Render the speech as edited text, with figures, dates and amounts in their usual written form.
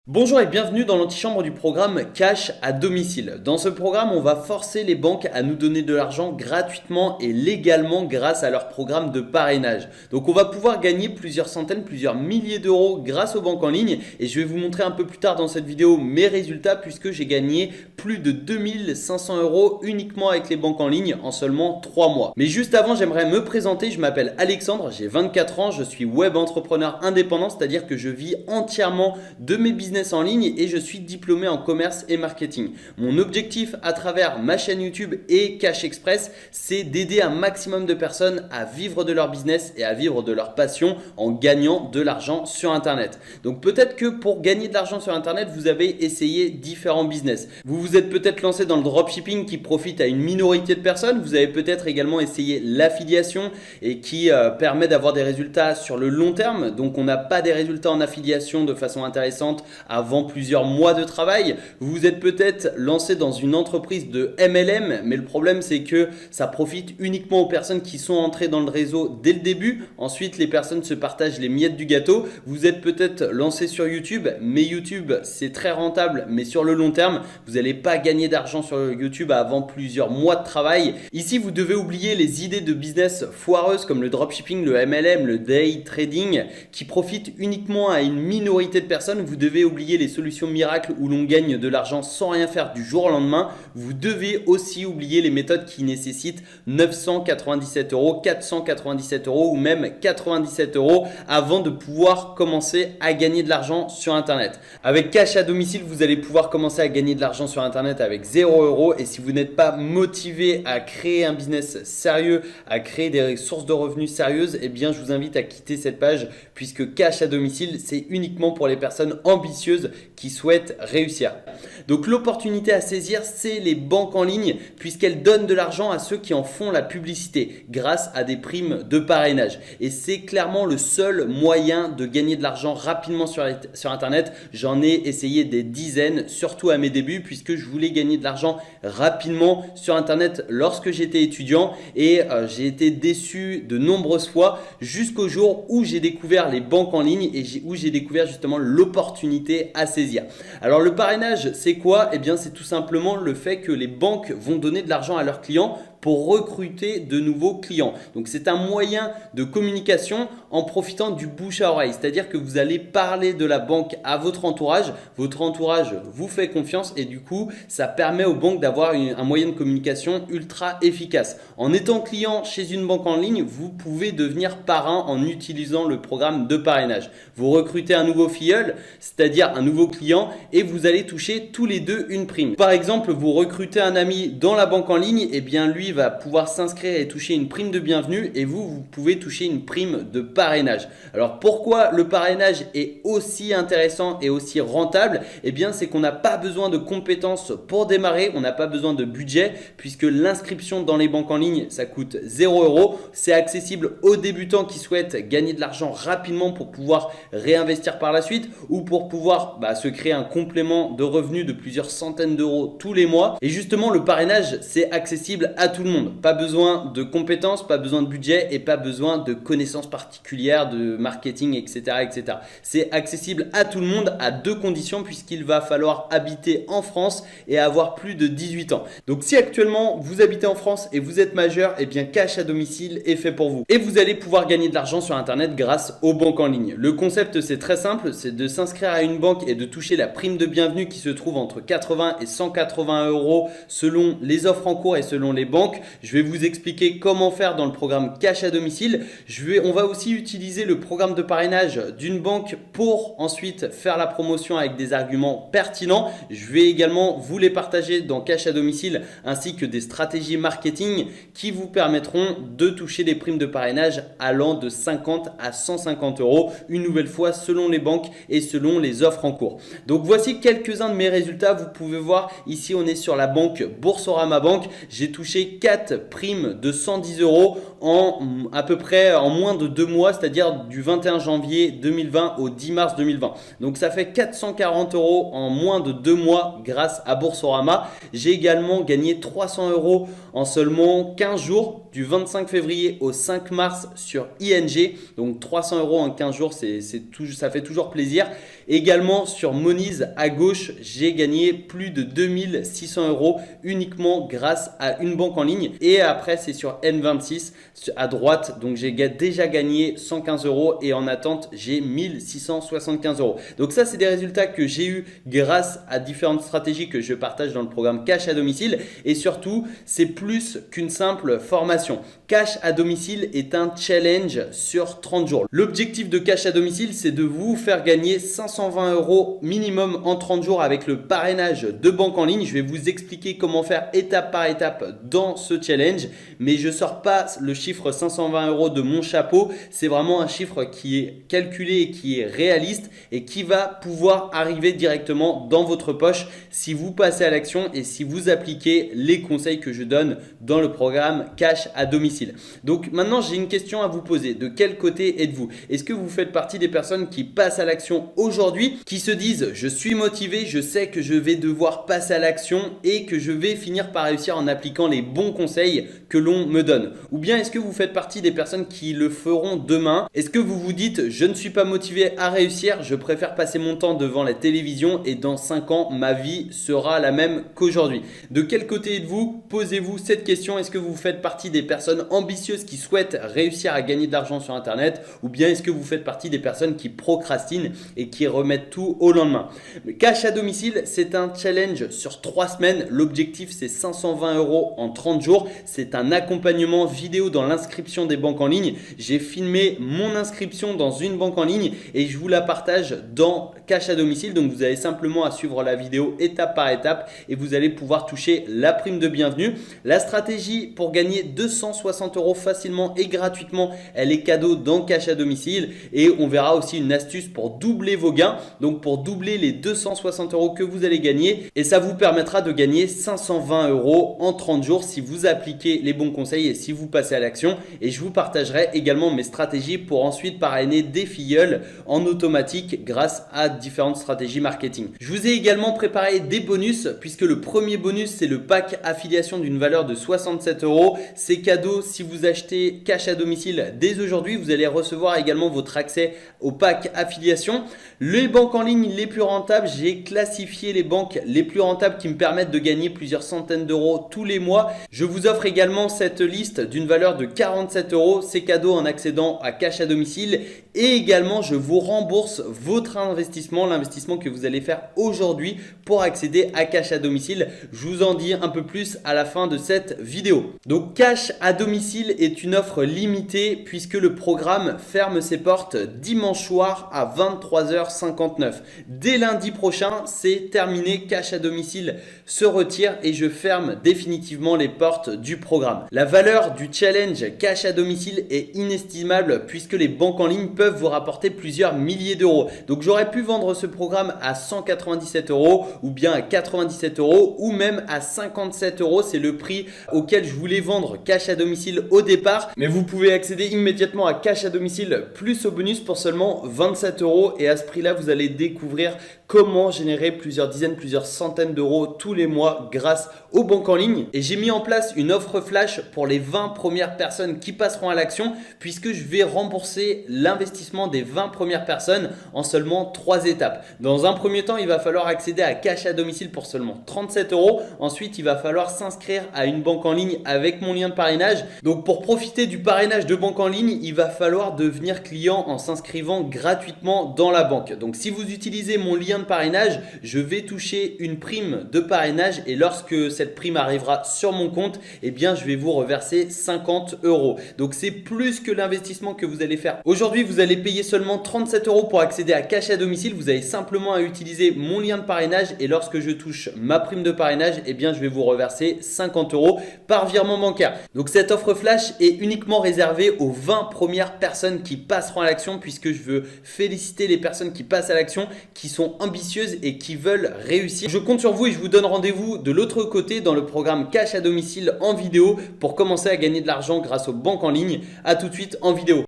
Bonjour et bienvenue dans l'antichambre du programme Cash à domicile. Dans ce programme, on va forcer les banques à nous donner de l'argent gratuitement et légalement grâce à leur programme de parrainage. Donc on va pouvoir gagner plusieurs centaines, plusieurs milliers d'euros grâce aux banques en ligne et je vais vous montrer un peu plus tard dans cette vidéo mes résultats puisque j'ai gagné plus de 2500 euros uniquement avec les banques en ligne en seulement 3 mois. Mais juste avant, j'aimerais me présenter, je m'appelle Alexandre, j'ai 24 ans, je suis web entrepreneur indépendant, c'est-à-dire que je vis entièrement de mes business en ligne et je suis diplômé en commerce et marketing. Mon objectif à travers ma chaîne YouTube et Cash Express, c'est d'aider un maximum de personnes à vivre de leur business et à vivre de leur passion en gagnant de l'argent sur Internet. Donc peut-être que pour gagner de l'argent sur Internet, vous avez essayé différents business. Vous vous êtes peut-être lancé dans le dropshipping qui profite à une minorité de personnes. Vous avez peut-être également essayé l'affiliation et qui permet d'avoir des résultats sur le long terme. Donc on n'a pas des résultats en affiliation de façon intéressante avant plusieurs mois de travail. Vous vous êtes peut-être lancé dans une entreprise de MLM, mais le problème c'est que ça profite uniquement aux personnes qui sont entrées dans le réseau dès le début. Ensuite, les personnes se partagent les miettes du gâteau. Vous êtes peut-être lancé sur YouTube, mais YouTube c'est très rentable, mais sur le long terme, vous n'allez pas gagner d'argent sur YouTube avant plusieurs mois de travail. Ici, vous devez oublier les idées de business foireuses comme le dropshipping, le MLM, le day trading qui profitent uniquement à une minorité de personnes. Vous devez oublier les solutions miracles où l'on gagne de l'argent sans rien faire du jour au lendemain. Vous devez aussi oublier les méthodes qui nécessitent 997 euros, 497 euros ou même 97 euros avant de pouvoir commencer à gagner de l'argent sur Internet. Avec Cash à domicile, vous allez pouvoir commencer à gagner de l'argent sur Internet avec 0 euros. Et si vous n'êtes pas motivé à créer un business sérieux, à créer des sources de revenus sérieuses, eh bien je vous invite à quitter cette page puisque Cash à domicile, c'est uniquement pour les personnes ambitieuses qui souhaitent réussir. Donc l'opportunité à saisir, c'est les banques en ligne puisqu'elles donnent de l'argent à ceux qui en font la publicité grâce à des primes de parrainage. Et c'est clairement le seul moyen de gagner de l'argent rapidement sur Internet. J'en ai essayé des dizaines, surtout à mes débuts puisque je voulais gagner de l'argent rapidement sur Internet lorsque j'étais étudiant et j'ai été déçu de nombreuses fois jusqu'au jour où j'ai découvert les banques en ligne et où j'ai découvert justement l'opportunité à saisir. Alors le parrainage, c'est quoi? Eh bien c'est tout simplement le fait que les banques vont donner de l'argent à leurs clients pour recruter de nouveaux clients. Donc c'est un moyen de communication en profitant du bouche à oreille. C'est-à-dire que vous allez parler de la banque à votre entourage vous fait confiance et du coup ça permet aux banques d'avoir un moyen de communication ultra efficace. En étant client chez une banque en ligne, vous pouvez devenir parrain en utilisant le programme de parrainage. Vous recrutez un nouveau filleul, c'est-à-dire un nouveau client et vous allez toucher tous les deux une prime. Par exemple, vous recrutez un ami dans la banque en ligne, et bien lui va pouvoir s'inscrire et toucher une prime de bienvenue et vous pouvez toucher une prime de parrainage. Alors pourquoi le parrainage est aussi intéressant et aussi rentable? Eh bien c'est qu'on n'a pas besoin de compétences pour démarrer, on n'a pas besoin de budget puisque l'inscription dans les banques en ligne ça coûte 0 euros. C'est accessible aux débutants qui souhaitent gagner de l'argent rapidement pour pouvoir réinvestir par la suite ou pour pouvoir se créer un complément de revenus de plusieurs centaines d'euros tous les mois. Et justement le parrainage c'est accessible à tout le monde. Pas besoin de compétences, pas besoin de budget et pas besoin de connaissances particulières de marketing, etc. etc. C'est accessible à tout le monde à deux conditions puisqu'il va falloir habiter en France et avoir plus de 18 ans. Donc si actuellement vous habitez en France et vous êtes majeur, eh bien Cash à domicile est fait pour vous. Et vous allez pouvoir gagner de l'argent sur Internet grâce aux banques en ligne. Le concept c'est très simple, c'est de s'inscrire à une banque et de toucher la prime de bienvenue qui se trouve entre 80 et 180 euros selon les offres en cours et selon les banques. Je vais vous expliquer comment faire dans le programme Cash à domicile. On va aussi utiliser le programme de parrainage d'une banque pour ensuite faire la promotion avec des arguments pertinents. Je vais également vous les partager dans Cash à domicile ainsi que des stratégies marketing qui vous permettront de toucher des primes de parrainage allant de 50 à 150 euros une nouvelle fois selon les banques et selon les offres en cours. Donc voici quelques-uns de mes résultats. Vous pouvez voir ici on est sur la banque Boursorama Bank. J'ai touché 4 primes de 110 euros en à peu près en moins de 2 mois, c'est-à-dire du 21 janvier 2020 au 10 mars 2020. Donc ça fait 440 € en moins de 2 mois grâce à Boursorama. J'ai également gagné 300 € en seulement 15 jours, du 25 février au 5 mars sur ING. Donc 300 € en 15 jours, ça fait toujours plaisir. Également sur Monese à gauche, j'ai gagné plus de 2600 € uniquement grâce à une banque en ligne. Et après, c'est sur N26 à droite. Donc j'ai déjà gagné 115 € et en attente, j'ai 1675 €. Donc ça, c'est des résultats que j'ai eu grâce à différentes stratégies que je partage dans le programme Cash à domicile. Et surtout, c'est plus qu'une simple formation. Cash à domicile est un challenge sur 30 jours. L'objectif de Cash à domicile, c'est de vous faire gagner 520 € minimum en 30 jours avec le parrainage de banque en ligne. Je vais vous expliquer comment faire étape par étape dans ce challenge, mais je ne sors pas le chiffre 520 € de mon chapeau. C'est vraiment un chiffre qui est calculé et qui est réaliste et qui va pouvoir arriver directement dans votre poche si vous passez à l'action et si vous appliquez les conseils que je donne dans le programme Cash à domicile. Donc maintenant, j'ai une question à vous poser. De quel côté êtes-vous? Est-ce que vous faites partie des personnes qui passent à l'action aujourd'hui, qui se disent je suis motivé, je sais que je vais devoir passer à l'action et que je vais finir par réussir en appliquant les bons conseils que l'on me donne? Ou bien est-ce que vous faites partie des personnes qui le feront demain? Est-ce que vous vous dites je ne suis pas motivé à réussir, je préfère passer mon temps devant la télévision et dans 5 ans ma vie sera la même qu'aujourd'hui? De quel côté êtes-vous? Posez-vous cette question. Est-ce que vous faites partie des personnes ambitieuses qui souhaitent réussir à gagner de l'argent sur Internet, ou bien est-ce que vous faites partie des personnes qui procrastinent et qui remettent tout au lendemain? Cash à domicile, c'est un challenge sur 3 semaines. L'objectif, c'est 520 € en 30 jours. C'est un accompagnement vidéo dans l'inscription des banques en ligne. J'ai filmé mon inscription dans une banque en ligne et je vous la partage dans Cash à domicile. Donc vous avez simplement à suivre la vidéo étape par étape et vous allez pouvoir toucher la prime de bienvenue. La stratégie pour gagner 260 € facilement et gratuitement, elle est cadeau dans Cash à domicile, et on verra aussi une astuce pour doubler vos gains, donc pour doubler les 260 € que vous allez gagner, et ça vous permettra de gagner 520 € en 30 jours si vous appliquez les bons conseils et si vous passez à l'action. Et je vous partagerai également mes stratégies pour ensuite parrainer des filleuls en automatique grâce à différentes stratégies marketing. Je vous ai également préparé des bonus, puisque le premier bonus, c'est le pack affiliation d'une valeur de 67 €. C'est cadeau si vous achetez Cash à domicile dès aujourd'hui. Vous allez recevoir également votre accès au pack affiliation. Les banques en ligne les plus rentables, j'ai classifié les banques les plus rentables qui me permettent de gagner plusieurs centaines d'euros tous les mois. Je vous offre également cette liste d'une valeur de 47 €. C'est cadeau en accédant à Cash à domicile. Et également, je vous rembourse votre investissement, l'investissement que vous allez faire aujourd'hui pour accéder à Cash à domicile. Je vous en dis un peu plus à la fin de cette vidéo. Donc Cash à domicile est une offre limitée puisque le programme ferme ses portes dimanche soir à 23h59. Dès lundi prochain, c'est terminé. Cash à domicile se retire et je ferme définitivement les portes du programme. La valeur du challenge Cash à domicile est inestimable puisque les banques en ligne peuvent vous rapporter plusieurs milliers d'euros. Donc j'aurais pu vendre ce programme à 197 € ou bien à 97 € ou même à 57 €. C'est le prix auquel je voulais vendre Cash à domicile au départ. Mais vous pouvez accéder immédiatement à Cash à domicile plus au bonus pour seulement 27 € et à ce prix-là, vous allez découvrir comment générer plusieurs dizaines, plusieurs centaines d'euros tous les mois grâce aux banques en ligne. Et j'ai mis en place une offre flash pour les 20 premières personnes qui passeront à l'action puisque je vais rembourser l'investissement des 20 premières personnes en seulement 3 étapes. Dans un premier temps, il va falloir accéder à Cash à domicile pour seulement 37 €. Ensuite, il va falloir s'inscrire à une banque en ligne avec mon lien de parrainage. Donc pour profiter du parrainage de banque en ligne, il va falloir devenir client en s'inscrivant gratuitement dans la banque. Donc si vous utilisez mon lien de parrainage, je vais toucher une prime de parrainage et lorsque cette prime arrivera sur mon compte, eh bien je vais vous reverser 50 €. Donc c'est plus que l'investissement que vous allez faire. Aujourd'hui, vous allez payer seulement 37 € pour accéder à Cash à domicile. Vous avez simplement à utiliser mon lien de parrainage et lorsque je touche ma prime de parrainage, eh bien je vais vous reverser 50 € par virement bancaire. Donc cette offre flash est uniquement réservée aux 20 premières personnes qui passeront à l'action puisque je veux féliciter les personnes qui passent à l'action, qui sont ambitieuses et qui veulent réussir. Je compte sur vous et je vous donne rendez-vous de l'autre côté dans le programme Cash à domicile en vidéo pour commencer à gagner de l'argent l'argent grâce aux banques en ligne. A tout de suite en vidéo.